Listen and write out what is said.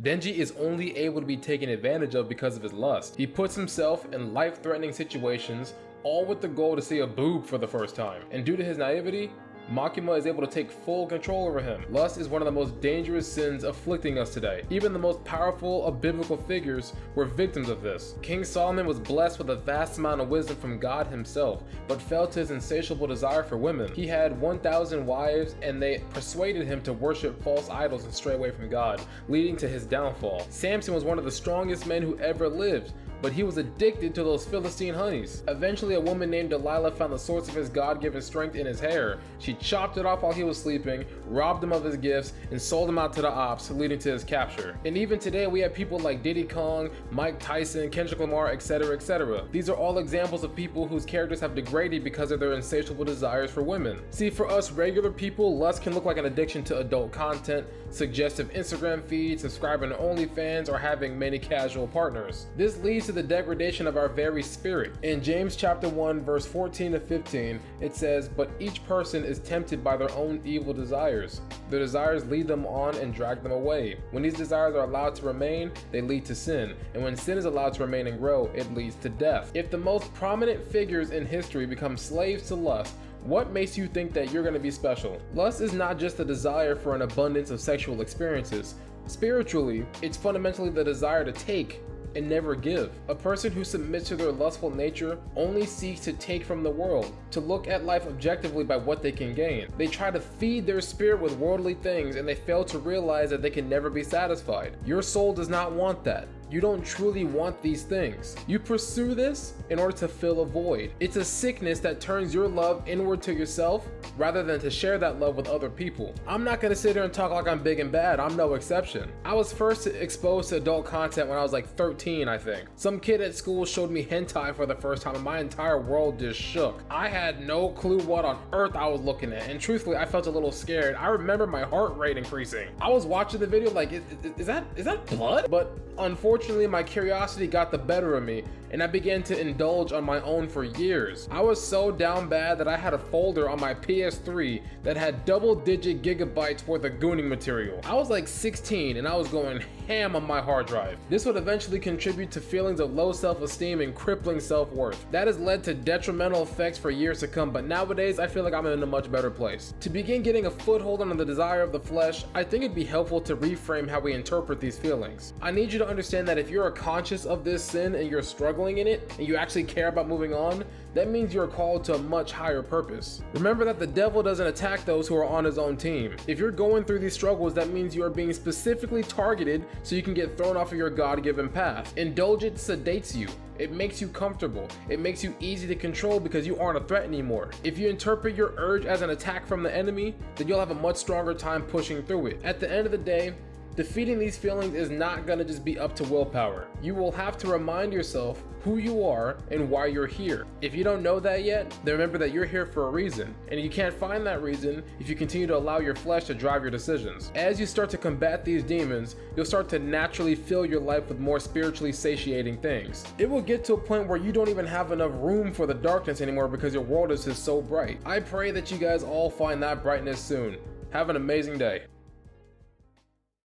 Denji is only able to be taken advantage of because of his lust. He puts himself in life-threatening situations, all with the goal to see a boob for the first time. And due to his naivety, Makima is able to take full control over him. Lust is one of the most dangerous sins afflicting us today. Even the most powerful of biblical figures were victims of this. King Solomon was blessed with a vast amount of wisdom from God himself, but fell to his insatiable desire for women. He had 1,000 wives, and they persuaded him to worship false idols and stray away from God, leading to his downfall. Samson was one of the strongest men who ever lived, but he was addicted to those Philistine honeys. Eventually, a woman named Delilah found the source of his God-given strength in his hair. She chopped it off while he was sleeping, robbed him of his gifts, and sold him out to the ops, leading to his capture. And even today, we have people like Diddy Kong, Mike Tyson, Kendrick Lamar, etc., etc. These are all examples of people whose characters have degraded because of their insatiable desires for women. See, for us regular people, lust can look like an addiction to adult content, suggestive Instagram feeds, subscribing to OnlyFans, or having many casual partners. This leads to the degradation of our very spirit. In James chapter 1 verse 14 to 15, it says, "But each person is tempted by their own evil desires. Their desires lead them on and drag them away. When these desires are allowed to remain, they lead to sin. And when sin is allowed to remain and grow, it leads to death." If the most prominent figures in history become slaves to lust, what makes you think that you're going to be special? Lust is not just the desire for an abundance of sexual experiences. Spiritually, it's fundamentally the desire to take and never give. A person who submits to their lustful nature only seeks to take from the world, to look at life objectively by what they can gain. They try to feed their spirit with worldly things, and they fail to realize that they can never be satisfied. Your soul does not want that. You don't truly want these things. You pursue this in order to fill a void. It's a sickness that turns your love inward to yourself rather than to share that love with other people. I'm not gonna sit here and talk like I'm big and bad. I'm no exception. I was first exposed to adult content when I was like 13, I think. Some kid at school showed me hentai for the first time and my entire world just shook. I had no clue what on earth I was looking at, and truthfully, I felt a little scared. I remember my heart rate increasing. I was watching the video like, is that blood? But unfortunately, my curiosity got the better of me, and I began to indulge on my own for years. I was so down bad that I had a folder on my PS3 that had double-digit gigabytes worth of gooning material. I was like 16 and I was going ham on my hard drive. This would eventually contribute to feelings of low self-esteem and crippling self-worth. That has led to detrimental effects for years to come, but nowadays I feel like I'm in a much better place. To begin getting a foothold on the desire of the flesh, I think it'd be helpful to reframe how we interpret these feelings. I need you to understand that if you're conscious of this sin and you're struggling in it, and you actually care about moving on, that means you're called to a much higher purpose. Remember that the devil doesn't attack those who are on his own team. If you're going through these struggles, that means you are being specifically targeted so you can get thrown off of your God-given path. Indulgence sedates you. It makes you comfortable. It makes you easy to control because you aren't a threat anymore. If you interpret your urge as an attack from the enemy, then you'll have a much stronger time pushing through it. At the end of the day, defeating these feelings is not gonna just be up to willpower. You will have to remind yourself who you are and why you're here. If you don't know that yet, then remember that you're here for a reason, and you can't find that reason if you continue to allow your flesh to drive your decisions. As you start to combat these demons, you'll start to naturally fill your life with more spiritually satiating things. It will get to a point where you don't even have enough room for the darkness anymore because your world is just so bright. I pray that you guys all find that brightness soon. Have an amazing day.